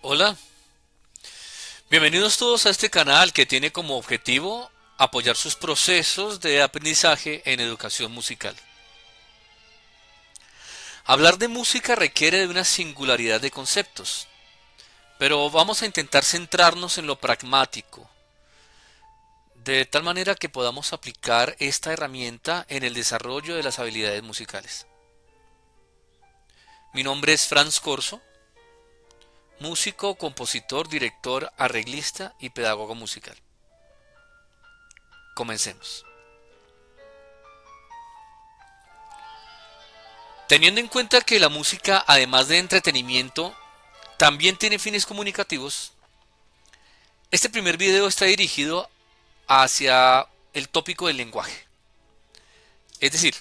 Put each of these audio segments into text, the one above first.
Hola, bienvenidos todos a este canal que tiene como objetivo apoyar sus procesos de aprendizaje en educación musical. Hablar de música requiere de una singularidad de conceptos, pero vamos a intentar centrarnos en lo pragmático, de tal manera que podamos aplicar esta herramienta en el desarrollo de las habilidades musicales. Mi nombre es Franz Corso, músico, compositor, director, arreglista y pedagogo musical. Comencemos. Teniendo en cuenta que la música, además de entretenimiento, también tiene fines comunicativos, este primer video está dirigido hacia el tópico del lenguaje. Es decir,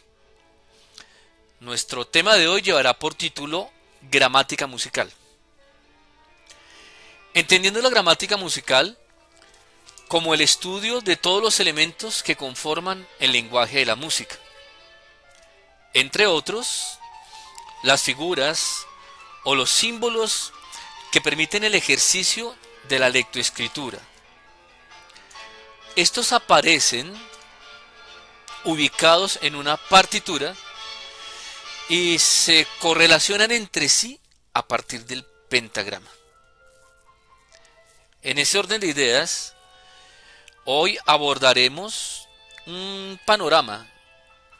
nuestro tema de hoy llevará por título Gramática musical. Entendiendo la gramática musical como el estudio de todos los elementos que conforman el lenguaje de la música. Entre otros, las figuras o los símbolos que permiten el ejercicio de la lectoescritura. Estos aparecen ubicados en una partitura y se correlacionan entre sí a partir del pentagrama. En ese orden de ideas, hoy abordaremos un panorama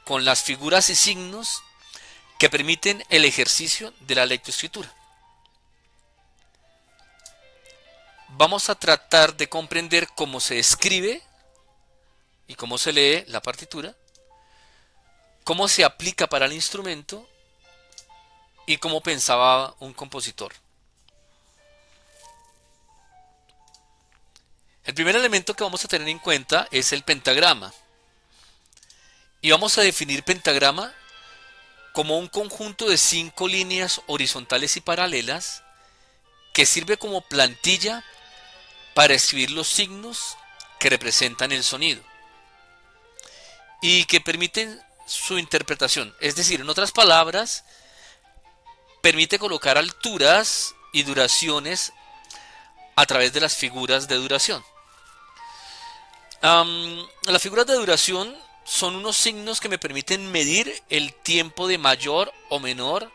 con las figuras y signos que permiten el ejercicio de la lectoescritura. Vamos a tratar de comprender cómo se escribe y cómo se lee la partitura, cómo se aplica para el instrumento y cómo pensaba un compositor. El primer elemento que vamos a tener en cuenta es el pentagrama. Y vamos a definir pentagrama como un conjunto de 5 líneas horizontales y paralelas que sirve como plantilla para escribir los signos que representan el sonido y que permiten su interpretación. Es decir, en otras palabras, permite colocar alturas y duraciones a través de las figuras de duración. Las figuras de duración son unos signos que me permiten medir el tiempo de mayor o menor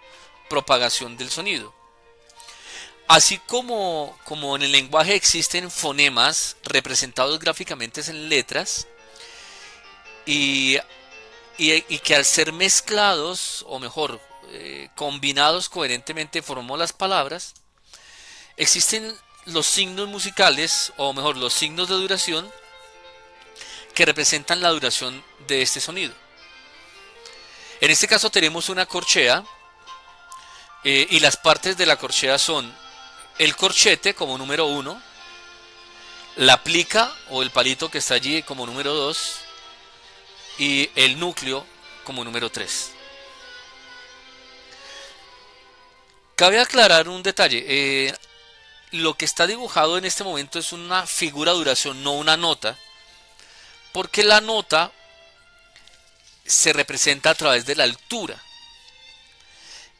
propagación del sonido. Así como en el lenguaje existen fonemas representados gráficamente en letras y, y que al ser mezclados, o mejor, combinados coherentemente formamos las palabras, existen los signos musicales, o mejor, los signos de duración que representan la duración de este sonido. En este caso tenemos una corchea y las partes de la corchea son el corchete como número 1, la plica o el palito que está allí como número 2 y el núcleo como número 3. Cabe aclarar un detalle, lo que está dibujado en este momento es una figura de duración, no una nota, porque la nota se representa a través de la altura.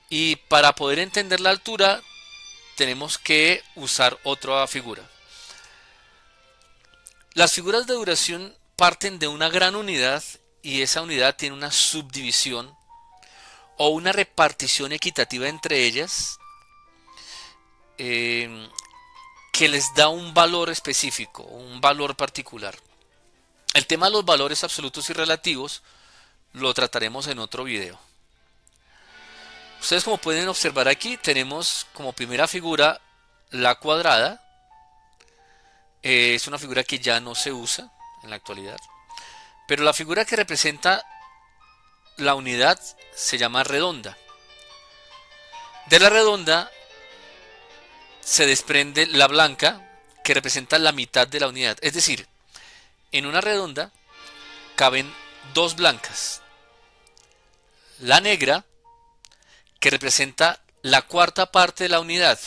Y para poder entender la altura tenemos que usar otra figura. Las figuras de duración parten de una gran unidad y esa unidad tiene una subdivisión o una repartición equitativa entre ellas que les da un valor específico, un valor particular. El tema de los valores absolutos y relativos lo trataremos en otro video. Ustedes, como pueden observar aquí, tenemos como primera figura la cuadrada. Es una figura que ya no se usa en la actualidad. Pero la figura que representa la unidad se llama redonda. De la redonda se desprende la blanca, que representa la mitad de la unidad. Es decir, en una redonda caben dos blancas. La negra, que representa la cuarta parte de la unidad.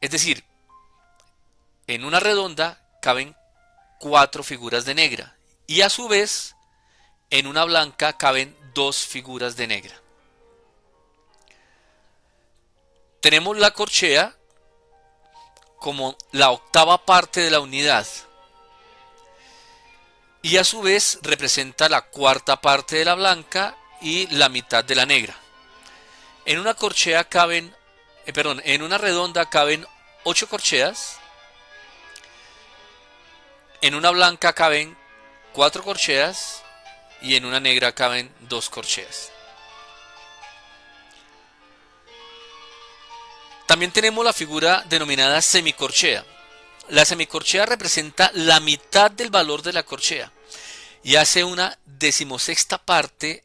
Es decir, en una redonda caben 4 figuras de negra. Y a su vez, en una blanca caben 2 figuras de negra. Tenemos la corchea, como la octava parte de la unidad y a su vez representa la cuarta parte de la blanca y la mitad de la negra. En una corchea caben, en una redonda caben 8 corcheas, en una blanca caben 4 corcheas y en una negra caben 2 corcheas. También tenemos la figura denominada semicorchea. La semicorchea representa la mitad del valor de la corchea y hace una decimosexta parte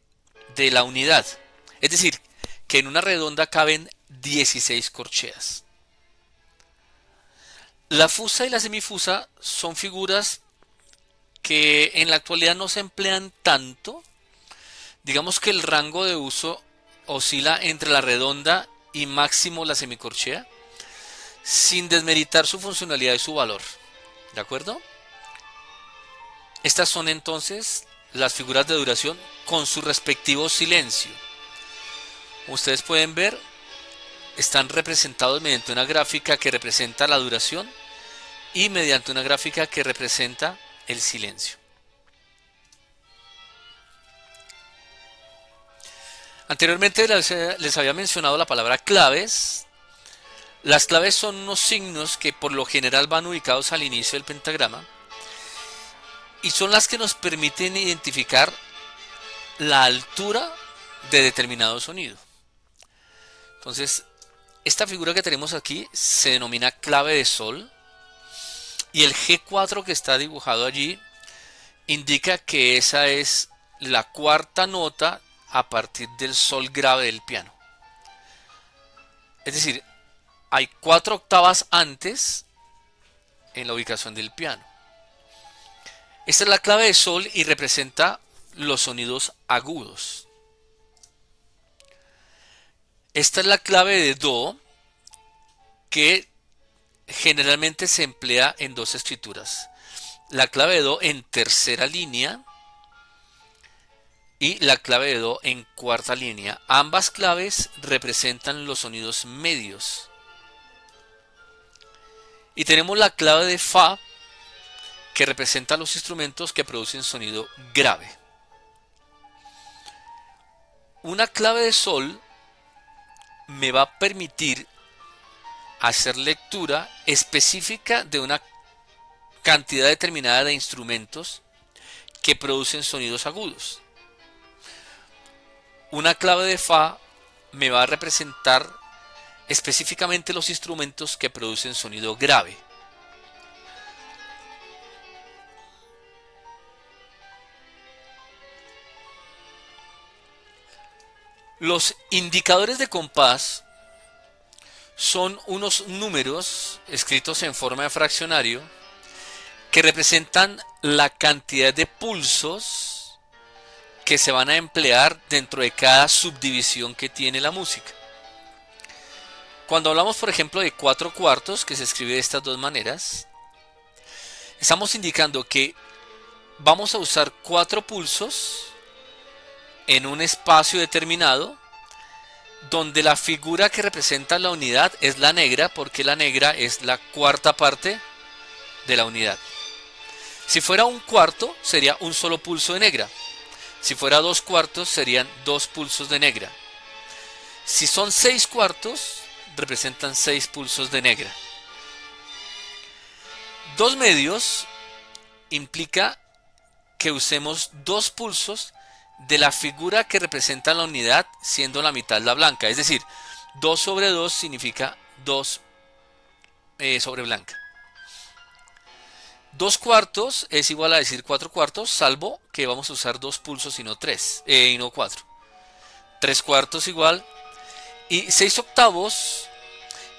de la unidad. Es decir, que en una redonda caben 16 corcheas. La fusa y la semifusa son figuras que en la actualidad no se emplean tanto. Digamos que el rango de uso oscila entre la redonda y máximo la semicorchea, sin desmeritar su funcionalidad y su valor. ¿De acuerdo? Estas son entonces las figuras de duración con su respectivo silencio. Ustedes pueden ver, están representados mediante una gráfica que representa la duración y mediante una gráfica que representa el silencio. Anteriormente les había mencionado la palabra claves. Las claves son unos signos que por lo general van ubicados al inicio del pentagrama y son las que nos permiten identificar la altura de determinado sonido. Entonces, esta figura que tenemos aquí se denomina clave de sol y el G4 que está dibujado allí indica que esa es la cuarta nota a partir del sol grave del piano. Es decir, hay 4 octavas antes en la ubicación del piano. Esta es la clave de sol y representa los sonidos agudos. Esta es la clave de do, que generalmente se emplea en 2 escrituras. La clave de do en tercera línea y la clave de do en cuarta línea. Ambas claves representan los sonidos medios. Y tenemos la clave de fa, que representa los instrumentos que producen sonido grave. Una clave de sol me va a permitir hacer lectura específica de una cantidad determinada de instrumentos que producen sonidos agudos. Una clave de fa me va a representar específicamente los instrumentos que producen sonido grave. Los indicadores de compás son unos números escritos en forma de fraccionario que representan la cantidad de pulsos que se van a emplear dentro de cada subdivisión que tiene la música. Cuando hablamos, por ejemplo, de 4 cuartos, que se escribe de estas dos maneras, estamos indicando que vamos a usar 4 pulsos en un espacio determinado, donde la figura que representa la unidad es la negra, porque la negra es la cuarta parte de la unidad. Si fuera un cuarto, sería un solo pulso de negra. Si fuera 2 cuartos, serían 2 pulsos de negra. Si son 6 cuartos, representan 6 pulsos de negra. 2 medios implica que usemos 2 pulsos de la figura que representa la unidad, siendo la mitad la blanca. Es decir, 2 sobre 2 significa 2 sobre blanca. 2 cuartos es igual a decir 4 cuartos, salvo que vamos a usar 2 pulsos y no 3, y no 4. 3 cuartos igual. Y 6 octavos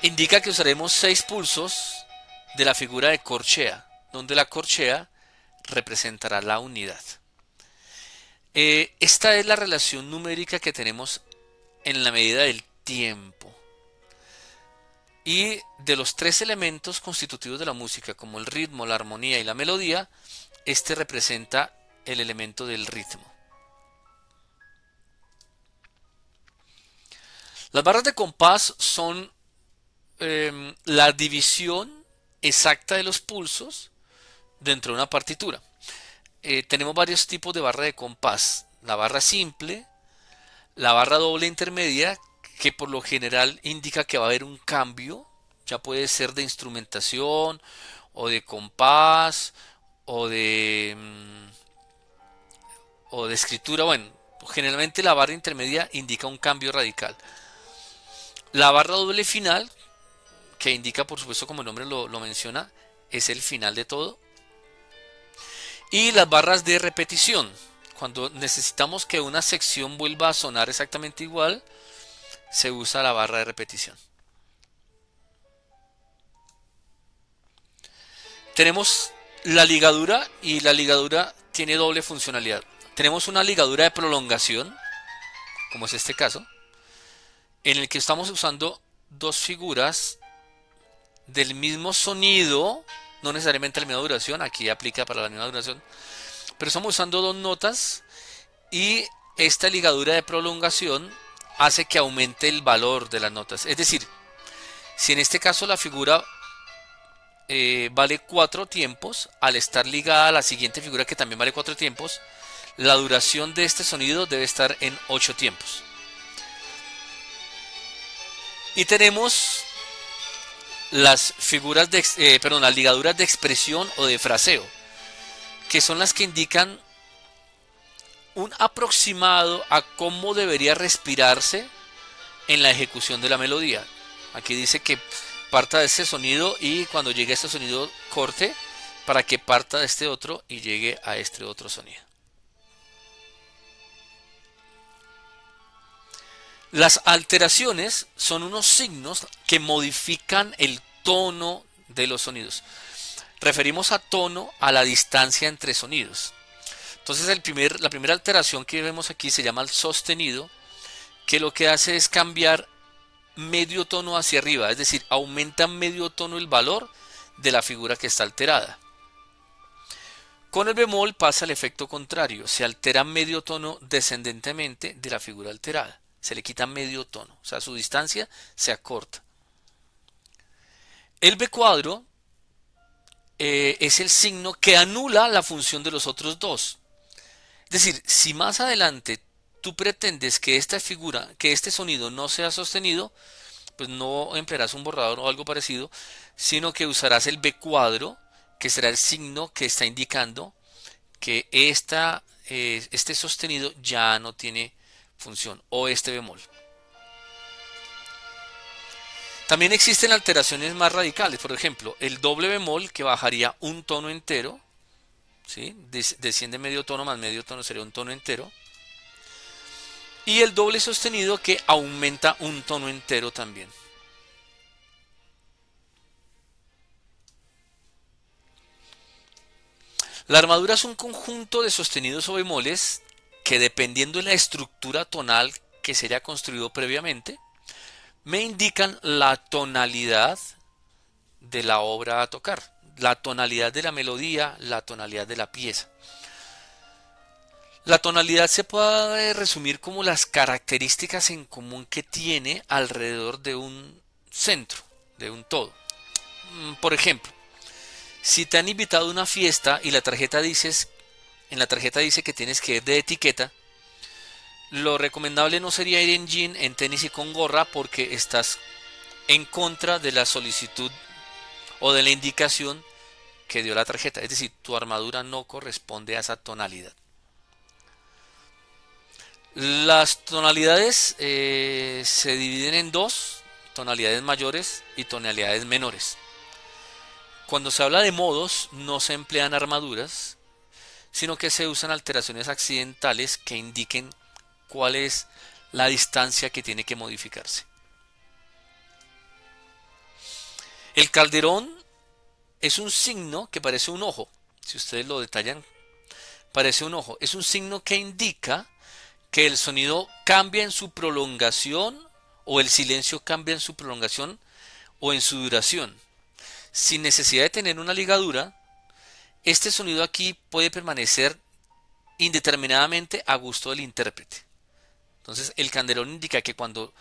indica que usaremos 6 pulsos de la figura de corchea, donde la corchea representará la unidad. Esta es la relación numérica que tenemos en la medida del tiempo. Y de los 3 elementos constitutivos de la música, como el ritmo, la armonía y la melodía, este representa el elemento del ritmo. Las barras de compás son la división exacta de los pulsos dentro de una partitura. Tenemos varios tipos de barra de compás. La barra simple, la barra doble intermedia, que por lo general indica que va a haber un cambio, ya puede ser de instrumentación o de compás o o de escritura. Bueno, generalmente la barra intermedia indica un cambio radical. La barra doble final, que indica por supuesto como el nombre lo menciona, es el final de todo. Y las barras de repetición, cuando necesitamos que una sección vuelva a sonar exactamente igual, se usa la barra de repetición. Tenemos la ligadura, y la ligadura tiene doble funcionalidad. Tenemos una ligadura de prolongación, como es este caso, en el que estamos usando dos figuras del mismo sonido, no necesariamente la misma duración, aquí aplica para la misma duración, pero estamos usando dos notas, y esta ligadura de prolongación hace que aumente el valor de las notas. Es decir, si en este caso la figura vale 4 tiempos, al estar ligada a la siguiente figura que también vale 4 tiempos, la duración de este sonido debe estar en 8 tiempos. Y tenemos las figuras las ligaduras de expresión o de fraseo, que son las que indican un aproximado a cómo debería respirarse en la ejecución de la melodía. Aquí dice que parta de este sonido y cuando llegue a este sonido corte para que parta de este otro y llegue a este otro sonido. Las alteraciones son unos signos que modifican el tono de los sonidos. Referimos a tono a la distancia entre sonidos. Entonces la primera alteración que vemos aquí se llama el sostenido, que lo que hace es cambiar medio tono hacia arriba, es decir, aumenta medio tono el valor de la figura que está alterada. Con el bemol pasa el efecto contrario, se altera medio tono descendentemente de la figura alterada, se le quita medio tono, o sea, su distancia se acorta. El B cuadro es el signo que anula la función de los otros dos. Es decir, si más adelante tú pretendes que esta figura, que este sonido no sea sostenido, pues no emplearás un borrador o algo parecido, sino que usarás el B cuadro, que será el signo que está indicando que este sostenido ya no tiene función, o este bemol. También existen alteraciones más radicales, por ejemplo, el doble bemol, que bajaría un tono entero, ¿sí? Desciende medio tono más medio tono, sería un tono entero. Y el doble sostenido, que aumenta un tono entero también. La armadura es un conjunto de sostenidos o bemoles que, dependiendo de la estructura tonal que se haya construido previamente, me indican la tonalidad de la obra a tocar, la tonalidad de la melodía, la tonalidad de la pieza. La tonalidad se puede resumir como las características en común que tiene alrededor de un centro, de un todo. Por ejemplo, si te han invitado a una fiesta y en la tarjeta dice que tienes que ir de etiqueta, lo recomendable no sería ir en jean, en tenis y con gorra, porque estás en contra de la solicitud o de la indicación que dio la tarjeta. Es decir, tu armadura no corresponde a esa tonalidad. Las tonalidades se dividen en dos: tonalidades mayores y tonalidades menores. Cuando se habla de modos, no se emplean armaduras, sino que se usan alteraciones accidentales que indiquen cuál es la distancia que tiene que modificarse. El calderón es un signo que parece un ojo. Si ustedes lo detallan, parece un ojo. Es un signo que indica que el sonido cambia en su prolongación, o el silencio cambia en su prolongación o en su duración. Sin necesidad de tener una ligadura, este sonido aquí puede permanecer indeterminadamente a gusto del intérprete. Entonces, el calderón indica que cuando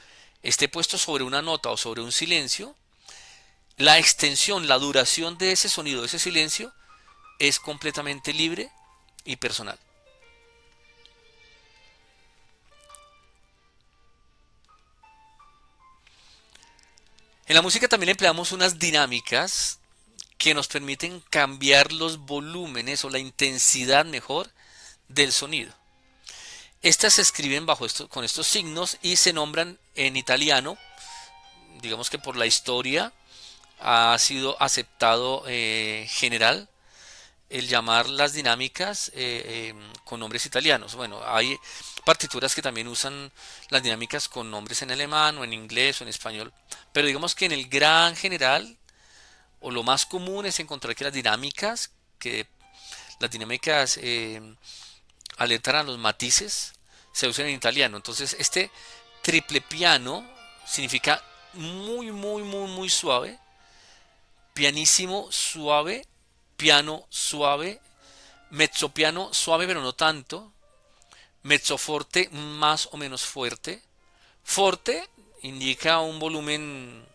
esté puesto sobre una nota o sobre un silencio, La extensión, la duración de ese sonido, de ese silencio, es completamente libre y personal. En la música también empleamos unas dinámicas que nos permiten cambiar los volúmenes o la intensidad mejor del sonido. Estas se escriben con estos signos y se nombran en italiano. Digamos que por la historia ha sido aceptado general el llamar las dinámicas con nombres italianos. Bueno, hay partituras que también usan las dinámicas con nombres en alemán o en inglés o en español, pero digamos que en el gran general o lo más común es encontrar que las dinámicas alertan a los matices, se usan en italiano. Entonces este triple piano significa muy muy muy muy suave, pianísimo suave, piano suave, mezzopiano suave pero no tanto, mezzoforte más o menos fuerte, forte indica un volumen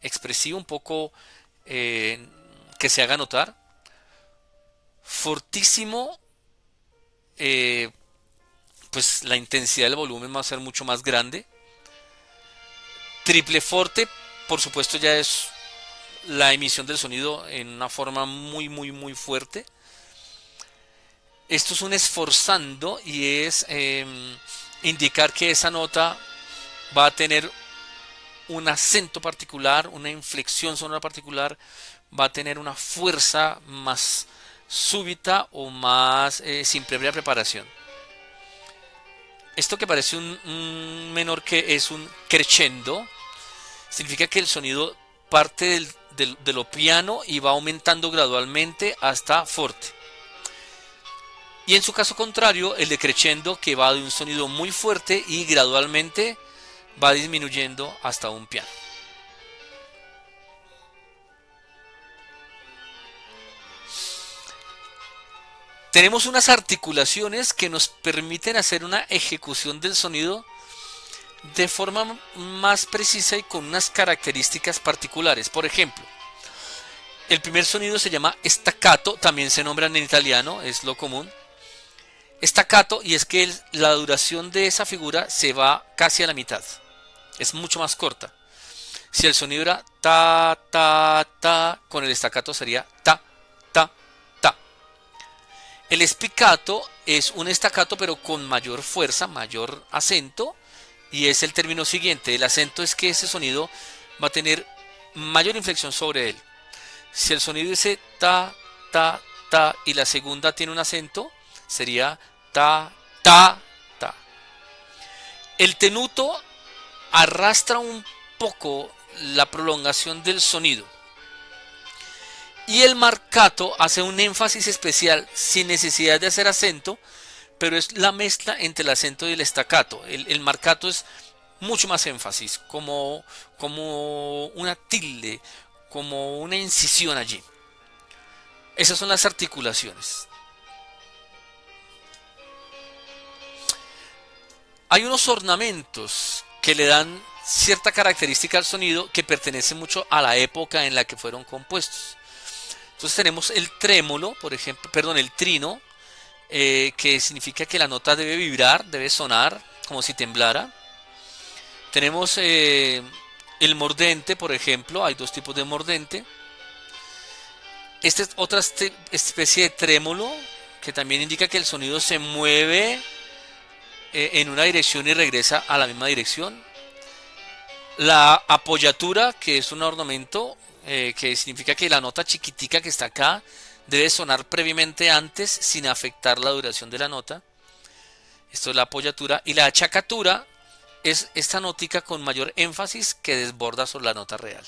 expresivo un poco eh, que se haga notar, fortísimo, eh, pues la intensidad del volumen va a ser mucho más grande, triple forte por supuesto ya es la emisión del sonido en una forma muy muy muy fuerte. Esto es un esforzando y es indicar que esa nota va a tener un acento particular, una inflexión sonora particular, va a tener una fuerza más súbita o más sin previa preparación. Esto que parece un menor que es un crescendo, significa que el sonido parte de lo piano y va aumentando gradualmente hasta forte. Y en su caso contrario, el decrescendo que va de un sonido muy fuerte y gradualmente va disminuyendo hasta un piano. Tenemos unas articulaciones que nos permiten hacer una ejecución del sonido de forma más precisa y con unas características particulares. Por ejemplo, el primer sonido se llama staccato, también se nombran en italiano, es lo común. Staccato, y es que la duración de esa figura se va casi a la mitad, es mucho más corta. Si el sonido era ta, ta, ta, con el staccato sería ta, ta, ta. El spiccato es un staccato pero con mayor fuerza, mayor acento, y es el término siguiente. El acento es que ese sonido va a tener mayor inflexión sobre él. Si el sonido dice ta, ta, ta y la segunda tiene un acento, sería ta, ta, ta. El tenuto arrastra un poco la prolongación del sonido. Y el marcato hace un énfasis especial sin necesidad de hacer acento, pero es la mezcla entre el acento y el staccato. El marcato es mucho más énfasis, como una tilde, como una incisión allí. Esas son las articulaciones. Hay unos ornamentos que le dan cierta característica al sonido que pertenece mucho a la época en la que fueron compuestos. Entonces tenemos el trémolo, por ejemplo, perdón, el trino, que significa que la nota debe vibrar, debe sonar como si temblara. Tenemos el mordente, por ejemplo, hay dos tipos de mordente. Esta es otra especie de trémolo que también indica que el sonido se mueve en una dirección y regresa a la misma dirección. La apoyatura, que es un ornamento que significa que la nota chiquitica que está acá debe sonar previamente antes sin afectar la duración de la nota. Esto es la apoyatura. Y la achacatura es esta nótica con mayor énfasis que desborda sobre la nota real.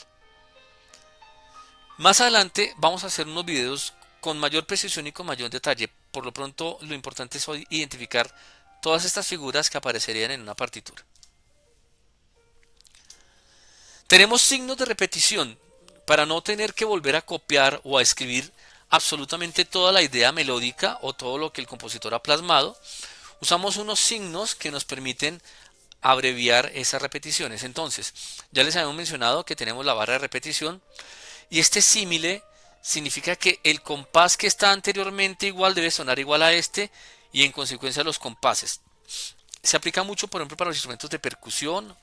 Más adelante vamos a hacer unos videos con mayor precisión y con mayor detalle. Por lo pronto lo importante es hoy identificar todas estas figuras que aparecerían en una partitura. Tenemos signos de repetición para no tener que volver a copiar o a escribir absolutamente toda la idea melódica o todo lo que el compositor ha plasmado. Usamos unos signos que nos permiten abreviar esas repeticiones. Entonces, ya les habíamos mencionado que tenemos la barra de repetición Y este símile significa que el compás que está anteriormente igual debe sonar igual a este y en consecuencia los compases. Se aplica mucho, por ejemplo, para los instrumentos de percusión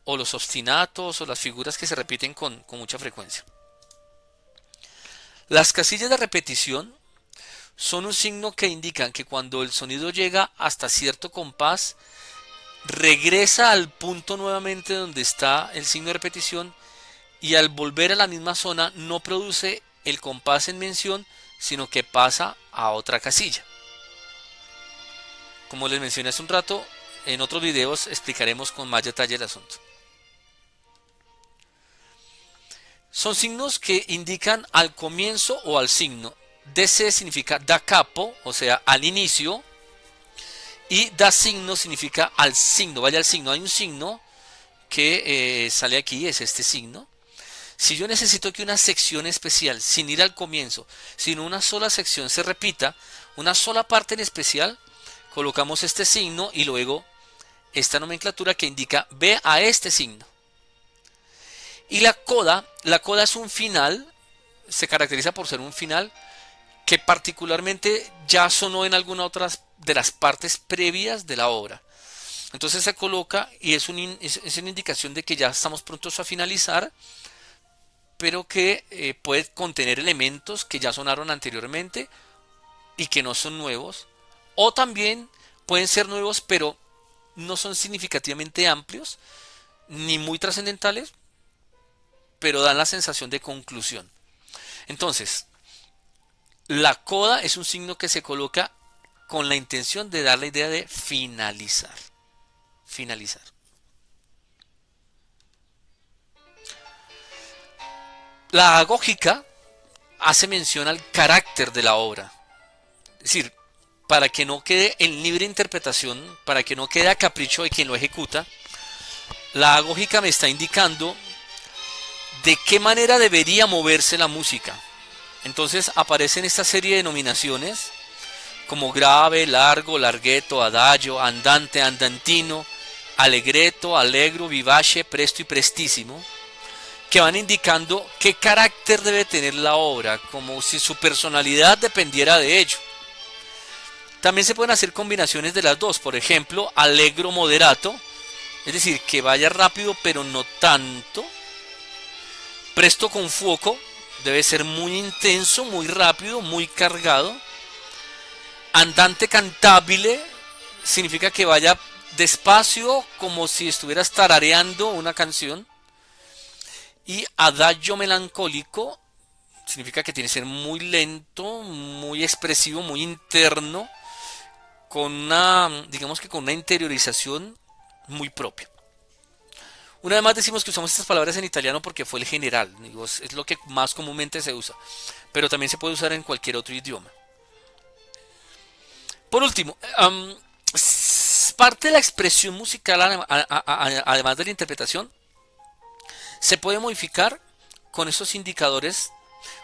o los ostinatos o las figuras que se repiten con mucha frecuencia. Las casillas de repetición son un signo que indican que cuando el sonido llega hasta cierto compás, regresa al punto nuevamente donde está el signo de repetición y al volver a la misma zona no produce el compás en mención, sino que pasa a otra casilla. Como les mencioné hace un rato, en otros videos explicaremos con más detalle el asunto. Son signos que indican al comienzo o al signo. DC significa da capo, o sea, al inicio. Y da signo significa al signo, vaya al signo. Hay un signo que sale aquí, es este signo. Si yo necesito que una sección especial, sin ir al comienzo, sino una sola sección se repita, una sola parte en especial, colocamos este signo y luego esta nomenclatura que indica ve a este signo. Y la coda es un final, se caracteriza por ser un final que particularmente ya sonó en alguna otra de las partes previas de la obra. Entonces se coloca y es una indicación de que ya estamos prontos a finalizar, pero que puede contener elementos que ya sonaron anteriormente y que no son nuevos, o también pueden ser nuevos pero no son significativamente amplios ni muy trascendentales, pero dan la sensación de conclusión. Entonces, la coda es un signo que se coloca con la intención de dar la idea de finalizar. Finalizar. La agógica hace mención al carácter de la obra. Es decir, para que no quede en libre interpretación, para que no quede a capricho de quien lo ejecuta, la agógica me está indicando de qué manera debería moverse la música. Entonces aparecen esta serie de denominaciones como grave, largo, larghetto, adagio, andante, andantino, allegretto, allegro, vivace, presto y prestissimo, que van indicando qué carácter debe tener la obra, como si su personalidad dependiera de ello. También se pueden hacer combinaciones de las dos, por ejemplo, allegro moderato, es decir, que vaya rápido pero no tanto. Presto con fuoco, debe ser muy intenso, muy rápido, muy cargado. Andante cantabile significa que vaya despacio, como si estuvieras tarareando una canción. Y adagio melancólico significa que tiene que ser muy lento, muy expresivo, muy interno, con una, digamos que con una interiorización muy propia. Una vez más decimos que usamos estas palabras en italiano porque fue el general, digo, es lo que más comúnmente se usa, pero también se puede usar en cualquier otro idioma. Por último, parte de la expresión musical, además de la interpretación, se puede modificar con esos indicadores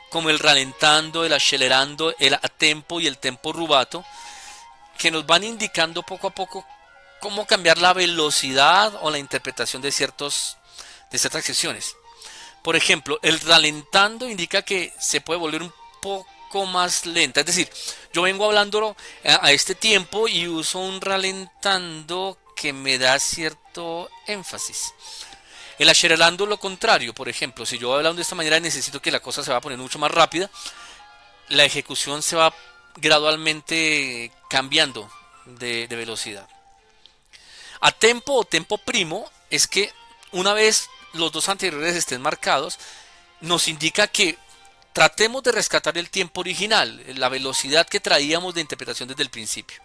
como el ralentando, el acelerando, el a tempo y el tempo rubato, que nos van indicando poco a poco cómo cambiar la velocidad o la interpretación de ciertas secciones. Por ejemplo, el ralentando indica que se puede volver un poco más lenta. Es decir, yo vengo hablando a este tiempo y uso un ralentando que me da cierto énfasis. El acelerando lo contrario. Por ejemplo, si yo voy hablando de esta manera y necesito que la cosa se va a poner mucho más rápida, la ejecución se va gradualmente cambiando de velocidad. A tempo o tempo primo es que una vez los dos anteriores estén marcados, nos indica que tratemos de rescatar el tiempo original, la velocidad que traíamos de interpretación desde el principio.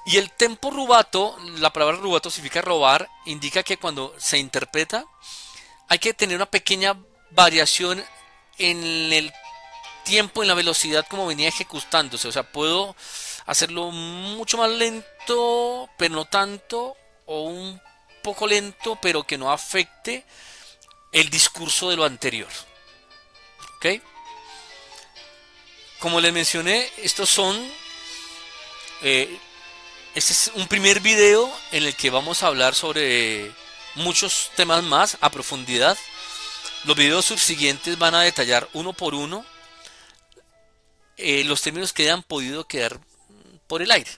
Y el tempo rubato, la palabra rubato significa robar, indica que cuando se interpreta hay que tener una pequeña variación en el tiempo, en la velocidad como venía ejecutándose. O sea, puedo hacerlo mucho más lento, pero no tanto, o un poco lento, pero que no afecte el discurso de lo anterior. ¿Ok? Como les mencioné, estos son... este es un primer video en el que vamos a hablar sobre muchos temas más a profundidad. Los videos subsiguientes van a detallar uno por uno los términos que han podido quedar por el aire,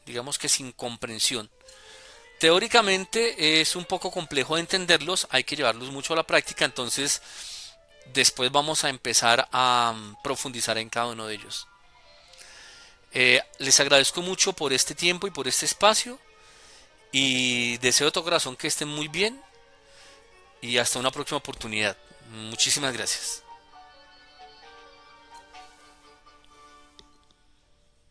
digamos que sin comprensión. Teóricamente es un poco complejo de entenderlos, hay que llevarlos mucho a la práctica, entonces después vamos a empezar a profundizar en cada uno de ellos. Les agradezco mucho por este tiempo y por este espacio y deseo de todo corazón que estén muy bien y hasta una próxima oportunidad. Muchísimas gracias.